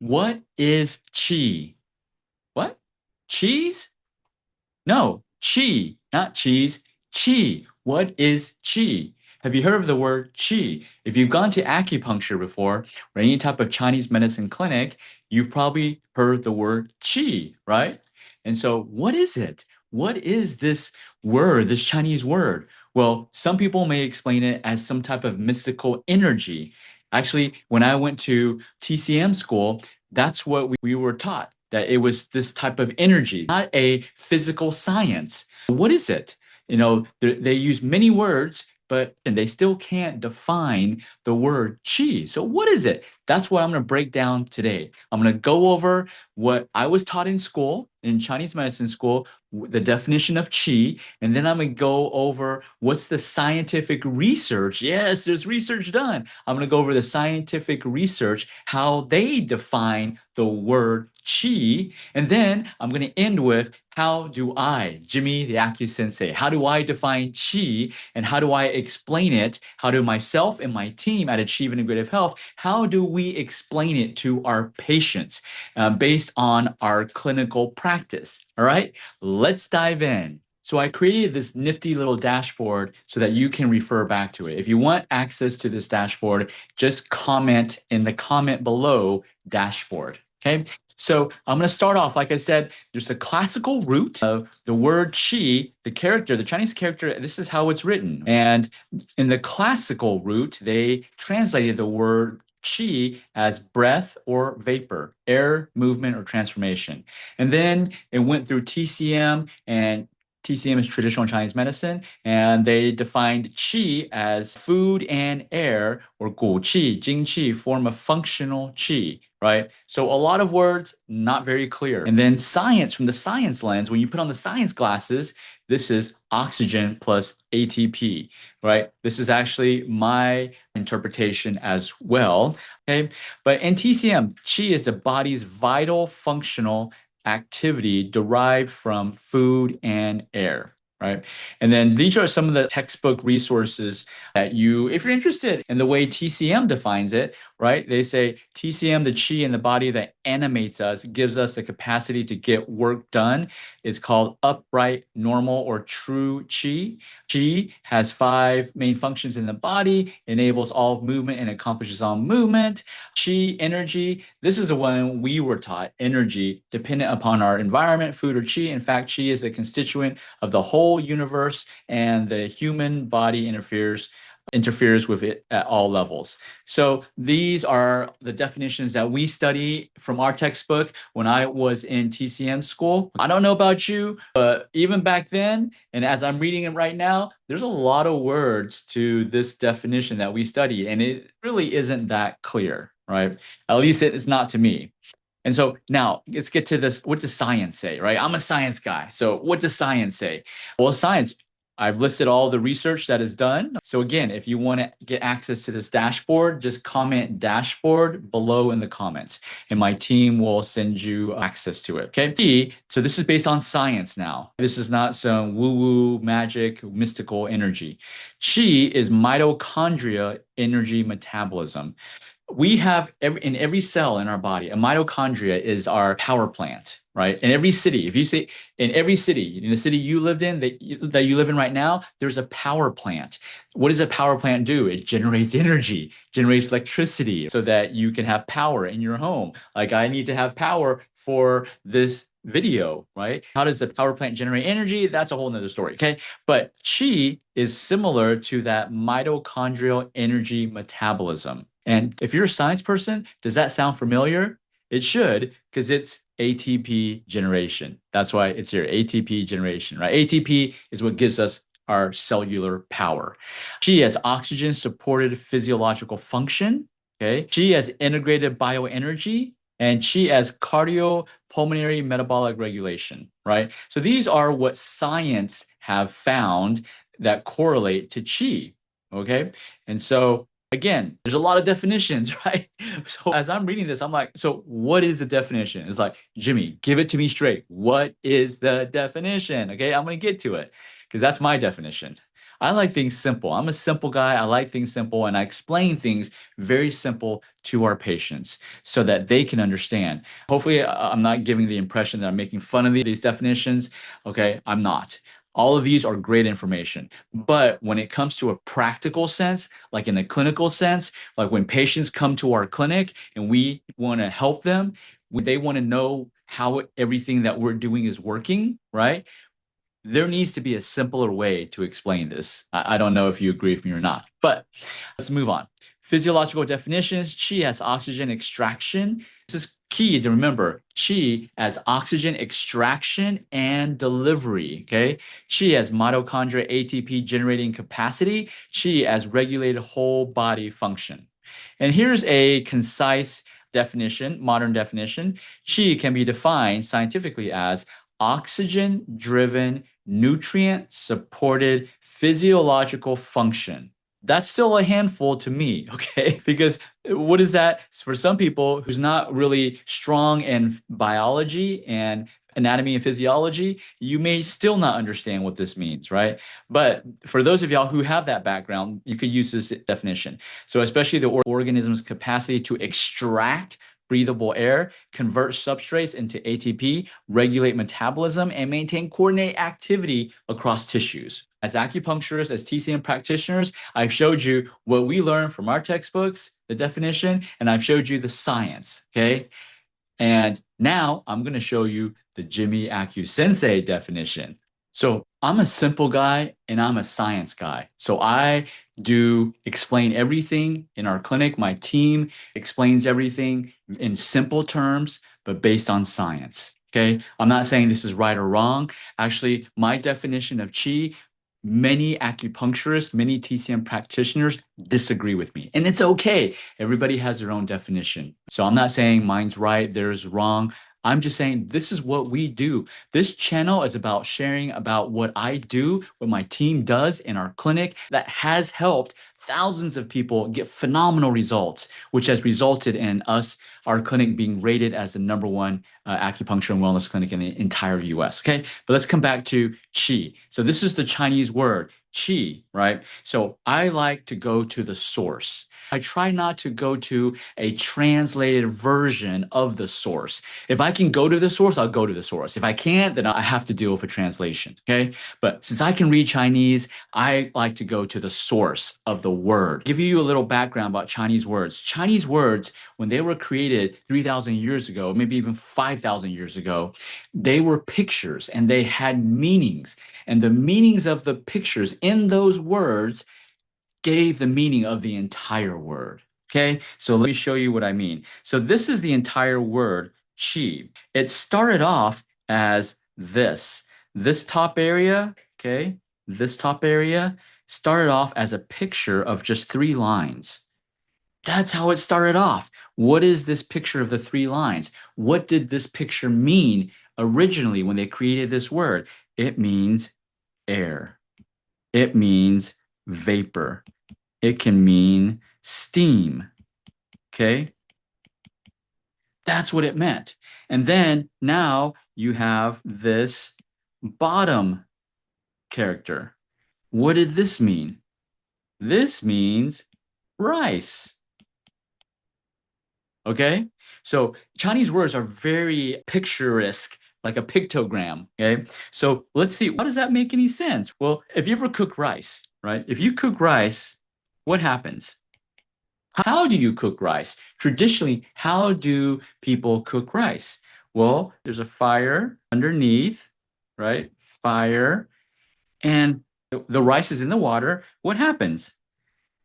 What is qi? What? Cheese? No, qi, not cheese. Qi. What is qi? Have you heard of the word qi? If you've gone to acupuncture before or any type of Chinese medicine clinic, you've probably heard the word qi, right? And so, what is it? What is this word, this Chinese word? Well, some people may explain it as some type of mystical energy. Actually, when I went to TCM school, that's what we were taught, that it was this type of energy, not a physical science. What is it? They use many words, but they still can't define the word chi. So, what is it? That's what I'm going to break down today. I'm going to go over what I was taught in school, in Chinese medicine school, the definition of chi, and then I'm going to go over what's the scientific research. Yes, there's research done. I'm going to go over the scientific research, how they define the word chi, and then I'm going to end with how do I, Jimmy the Acu Sensei, how do I define chi and how do I explain it? How do myself and my team at Achieve Integrative Health, how do we explain it to our patients based on our clinical practice? All right, let's dive in. So I created this nifty little dashboard so that you can refer back to it. If you want access to this dashboard, just comment in the comment below dashboard. Okay. So I'm going to start off, like I said, there's a classical root of the word qi, the character, the Chinese character, this is how it's written. And in the classical root, they translated the word qi as breath or vapor, air, movement, or transformation. And then it went through TCM, and TCM is traditional Chinese medicine, and they defined qi as food and air, or gu qi, jing qi, form of functional qi, right? So a lot of words not very clear. And then science, from the science lens, when you put on the science glasses, this is oxygen plus ATP, right? This is actually my interpretation as well. Okay. But in TCM, qi is the body's vital functional activity derived from food and air, right? And then these are some of the textbook resources that if you're interested in the way TCM defines it, right? They say TCM, the chi in the body that animates us, gives us the capacity to get work done, is called upright, normal, or true chi. Chi has five main functions in the body, enables all movement and accomplishes all movement. Chi, energy, this is the one we were taught, energy, dependent upon our environment, food, or chi. In fact, chi is a constituent of the whole universe, and the human body interferes with it at all levels. So these are the definitions that we study from our textbook when I was in TCM school. I don't know about you, but even back then, and as I'm reading it right now, there's a lot of words to this definition that we study, and it really isn't that clear, right? At least it is not to me. And so now let's get to this. What does science say, right? I'm a science guy. So what does science say? Well, science, I've listed all the research that is done. So again, if you want to get access to this dashboard, just comment dashboard below in the comments, and my team will send you access to it. Okay. So this is based on science now. This is not some woo-woo magic mystical energy. Qi is mitochondria energy metabolism. We have in every cell in our body, a mitochondria is our power plant, right? In every city, if you say in every city, in the city you lived in, that you live in right now, there's a power plant. What does a power plant do? It generates energy, generates electricity so that you can have power in your home. Like I need to have power for this video, right? How does the power plant generate energy? That's a whole nother story. Okay. But chi is similar to that mitochondrial energy metabolism. And if you're a science person, does that sound familiar? It should, because it's ATP generation. That's why it's here, ATP generation, right? ATP is what gives us our cellular power. Qi has oxygen supported physiological function. Okay. Qi has integrated bioenergy, and Qi as cardiopulmonary metabolic regulation, right? So these are what science have found that correlate to Qi. Okay. And so again, there's a lot of definitions, right? So as I'm reading this, I'm like, so what is the definition? It's like, Jimmy, give it to me straight. What is the definition? Okay, I'm going to get to it because that's my definition. I like things simple. I'm a simple guy. I like things simple, and I explain things very simple to our patients so that they can understand. Hopefully, I'm not giving the impression that I'm making fun of these definitions. Okay, I'm not. All of these are great information. But when it comes to a practical sense, like in a clinical sense, like when patients come to our clinic and we want to help them, when they want to know how everything that we're doing is working, right? There needs to be a simpler way to explain this. I don't know if you agree with me or not, but let's move on. Physiological definitions: Qi as oxygen extraction. This is key to remember. Qi as oxygen extraction and delivery. Okay. Qi as mitochondria ATP generating capacity. Qi as regulated whole body function. And here's a concise definition, modern definition. Qi can be defined scientifically as oxygen driven, nutrient supported physiological function. That's still a handful to me, okay? Because what is that for some people who's not really strong in biology and anatomy and physiology, you may still not understand what this means, right? But for those of y'all who have that background, you could use this definition. So, especially the organism's capacity to extract breathable air, convert substrates into ATP, regulate metabolism, and maintain coordinated activity across tissues. As acupuncturists, as TCM practitioners, I've showed you what we learned from our textbooks, the definition, and I've showed you the science, okay? And now I'm going to show you the Jimmy Acu Sensei definition. So I'm a simple guy and I'm a science guy. So I do explain everything in our clinic. My team explains everything in simple terms, but based on science. Okay. I'm not saying this is right or wrong. Actually, my definition of Qi, many acupuncturists, many TCM practitioners disagree with me. And it's okay. Everybody has their own definition. So I'm not saying mine's right, theirs wrong. I'm just saying this is what we do. This channel is about sharing about what I do, what my team does in our clinic that has helped thousands of people get phenomenal results, which has resulted in us, our clinic, being rated as the #1 acupuncture and wellness clinic in the entire US. Okay, but let's come back to Qi. So this is the Chinese word, Qi, right? So I like to go to the source. I try not to go to a translated version of the source. If I can go to the source, I'll go to the source. If I can't, then I have to deal with a translation. Okay. But since I can read Chinese, I like to go to the source of the word. Give you a little background about Chinese words. Chinese words, when they were created 3,000 years ago, maybe even 5,000 years ago, they were pictures and they had meanings. And the meanings of the pictures in those words gave the meaning of the entire word. Okay, so let me show you what I mean. So this is the entire word, Qi. It started off as this top area, okay, this top area started off as a picture of just 3 lines. That's how it started off. What is this picture of the 3 lines? What did this picture mean originally when they created this word? It means air. It means vapor. It can mean steam. Okay? That's what it meant. And then now you have this bottom character. What did this mean? This means rice. Okay? So Chinese words are very picturesque, like a pictogram. Okay? So let's see, how does that make any sense? Well, if you ever cook rice, right? If you cook rice, what happens? How do you cook rice? Traditionally, how do people cook rice? Well, there's a fire underneath, right? Fire, and the rice is in the water. What happens?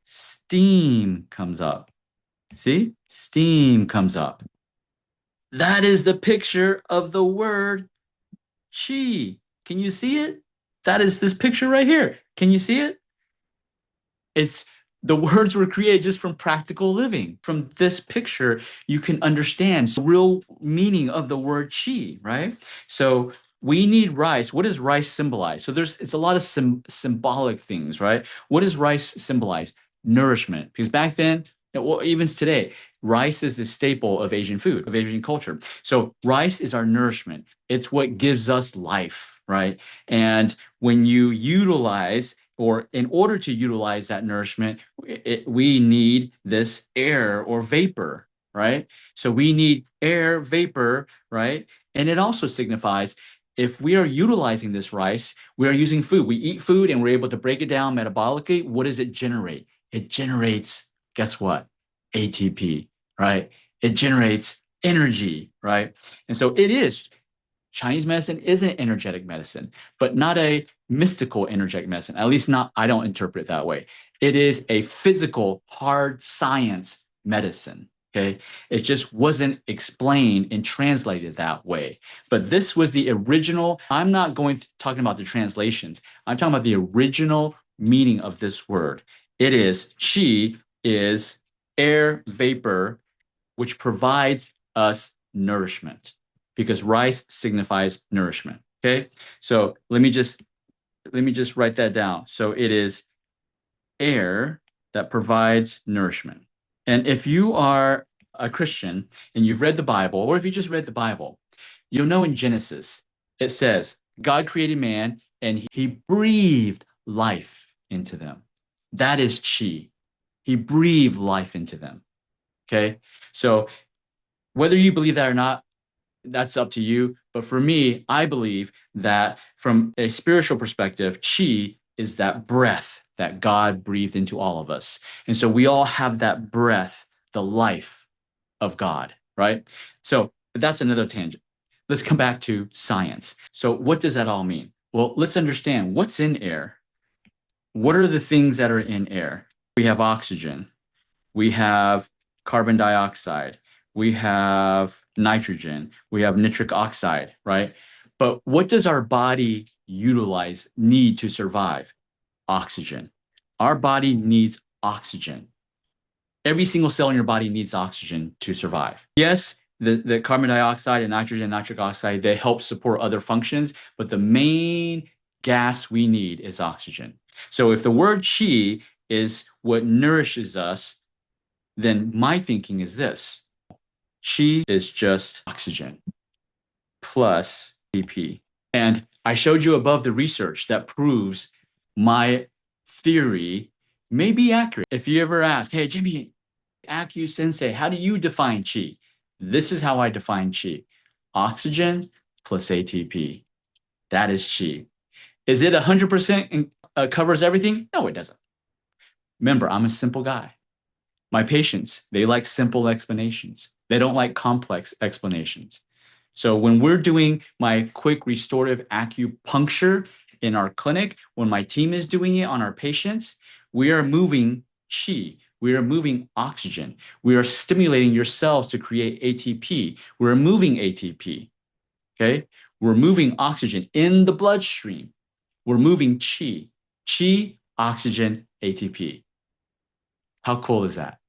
Steam comes up. See? Steam comes up. That is the picture of the word Qi. Can you see it? That is this picture right here. Can you see it? It's the words were created just from practical living. From this picture, you can understand the real meaning of the word Qi, right? So we need rice. What does rice symbolize? So it's a lot of symbolic things, right? What does rice symbolize? Nourishment. Because back then, well, even today, rice is the staple of Asian food, of Asian culture. So rice is our nourishment. It's what gives us life, right? And when you utilize or in order to utilize that nourishment, we need this air or vapor, right? So we need air, vapor, right? And it also signifies if we are utilizing this rice, we are using food. We eat food and we're able to break it down metabolically. What does it generate? It generates, guess what? ATP, right? It generates energy, right? And so it is Chinese medicine is an energetic medicine, but not a mystical energetic medicine. At least not, I don't interpret it that way. It is a physical, hard science medicine. Okay. It just wasn't explained and translated that way. But this was the original. I'm not talking about the translations. I'm talking about the original meaning of this word. It is qi is air vapor, which provides us nourishment because rice signifies nourishment. Okay. So let me just write that down. So it is air that provides nourishment. And if you are a Christian and you've read the Bible, or if you just read the Bible, you'll know in Genesis, it says, God created man and he breathed life into them. That is chi. He breathed life into them. Okay. So whether you believe that or not, that's up to you. But for me, I believe that from a spiritual perspective, chi is that breath that God breathed into all of us. And so we all have that breath, the life of God, right? So but that's another tangent. Let's come back to science. So what does that all mean? Well, let's understand what's in air. What are the things that are in air? We have oxygen. We have carbon dioxide, we have nitrogen, we have nitric oxide, right? But what does our body need to survive? Oxygen. Our body needs oxygen. Every single cell in your body needs oxygen to survive. Yes, the carbon dioxide and nitrogen, nitric oxide, they help support other functions, but the main gas we need is oxygen. So if the word qi is what nourishes us, then my thinking is this. Qi is just oxygen plus ATP. And I showed you above the research that proves my theory may be accurate. If you ever ask, hey, Jimmy, Acu Sensei, how do you define Qi? This is how I define Qi. Oxygen plus ATP. That is Qi. Is it 100% covers everything? No, it doesn't. Remember, I'm a simple guy. My patients, they like simple explanations. They don't like complex explanations. So when we're doing my quick restorative acupuncture in our clinic, when my team is doing it on our patients, we are moving qi. We are moving oxygen. We are stimulating your cells to create ATP. We're moving ATP. Okay? We're moving oxygen in the bloodstream. We're moving qi. Qi, oxygen, ATP. How cool is that?